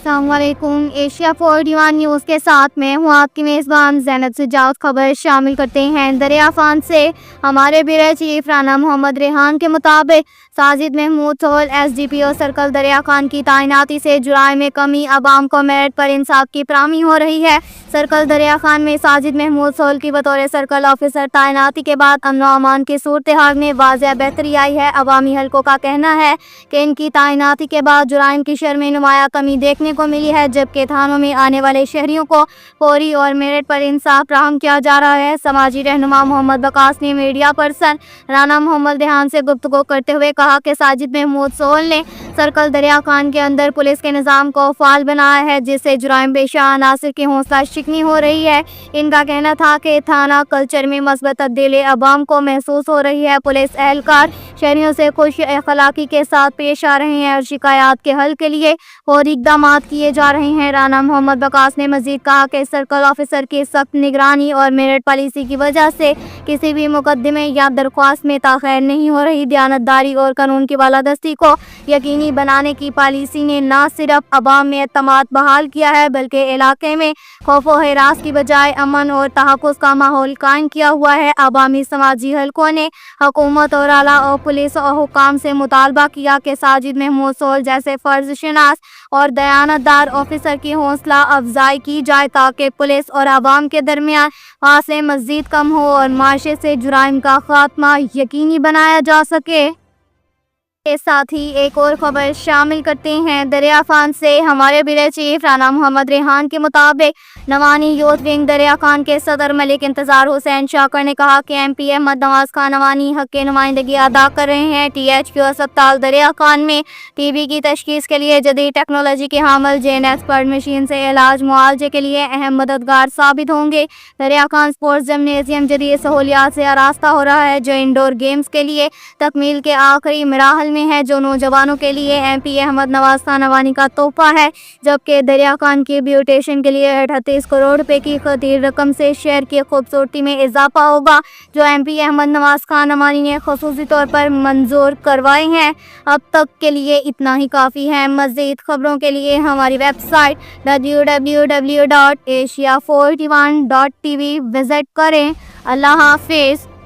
अस्सलाम वालेकुम। Asia 41 news के साथ मैं हूँ आपकी मेज़बान ज़ैनब सजाद। खबर शामिल करते हैं। दरियाफान से हमारे ब्यूरो चीफ राना मोहम्मद रेहान के मुताबिक साजिद महमूद सोहेल SDPO सर्कल दरिया खान की तैनाती से जुराइम में कमी, अवाम को मेरिट पर इंसाफ की फराहमी हो रही है। सर्कल दरिया खान में साजिद महमूद सोहेल की बतौर सर्कल ऑफिसर तैनाती के बाद अमन व अमान की सूरत हाल में वाज़ह बेहतरी आई है। अवामी हलकों का कहना है कि इनकी तैनाती के बाद जुराइम की शरह में नुमाया कमी देखने को मिली है, जबकि थानों में आने वाले शहरियों को फौरी और मेरिट पर इंसाफ फराहम किया जा रहा है। समाजी रहनुमा मोहम्मद बकास ने मीडिया पर्सन राना मोहम्मद रेहान से गुफ्तगू करते हुए कहा कि साजिद महमूद सोहेल ने सर्कल दरिया खान के अंदर पुलिस के निज़ाम को फाल बनाया है, जिससे जुराइम पेशा अनासर की हौसला शिकनी हो रही है। इनका कहना था कि थाना कल्चर में मस्बत तब्दीली अवाम को महसूस हो रही है। पुलिस एहलकार शहरियों से खुश अखलाकी के साथ पेश आ रहे हैं और शिकायत के हल के लिए फौरी इक़दाम किए जा रहे हैं। राना मोहम्मद बकास ने मजीद कहा कि सर्कल ऑफिसर की सख्त निगरानी और मेरिट पॉलिसी की वजह से किसी भी मुकदमे या दरख्वास्त में ताख़ीर नहीं हो रही। दयानतदारी और कानून की बालादस्ती को यकीनी बनाने की पॉलिसी ने न सिर्फ अवाम में एतमाद बहाल किया है, बल्कि इलाके में खौफ व हिरास की बजाय अमन और तहफ़्फ़ुज़ का माहौल कायम किया हुआ है। अवामी समाजी हलकों ने हुकूमत और आला और पुलिस और हुकाम से मुतालबा किया कि साजिद महमूद सोहेल जैसे फ़र्ज शनास और दयानतदार ऑफिसर की हौसला अफजाई की जाए, ताकि पुलिस और अवाम के दरमियान फासले मज़ीद कम हो और माशरे से जुराइम का खात्मा यकीनी बनाया जा सके। के साथ ही एक और खबर शामिल करते हैं। दरियाफान से हमारे ब्यूरो चीफ राना मोहम्मद रेहान के मुताबिक नवानी यूथ विंग दरिया खान के सदर मलिक इंतजार हुसैन शाकर ने कहा कि MP अहमद नवाज खान नवानी हक की नुमाइंदगी अदा कर रहे हैं। THQ अस्पताल दरिया खान में TB की तशखीस के लिए जदीद टेक्नोलॉजी के हामिल जेन एक्सपर्ट मशीन से इलाज मुआवजे के लिए अहम मददगार साबित होंगे। दरिया खान स्पोर्ट्स जिम्नेजियम जदीद सहूलियात से आरास्ता हो रहा है, जो इंडोर गेम्स के लिए तकमील के आखिरी मराहल में है, जो नौजवानों के लिए MP अहमद नवाज खान नवानी का तोहफा है। जबकि दरिया खान की ब्यूटिशियन के लिए 38 करोड़ रुपए की खतीर रकम से शहर की खूबसूरती में इजाफा होगा, जो MP अहमद नवाज खान नवानी ने खुसूसी तौर पर मंजूर करवाए हैं। अब तक के लिए इतना ही काफ़ी है। मज़ीद खबरों के लिए हमारी वेबसाइट www.asia41.tv विजिट करें। अल्लाह हाफिज़।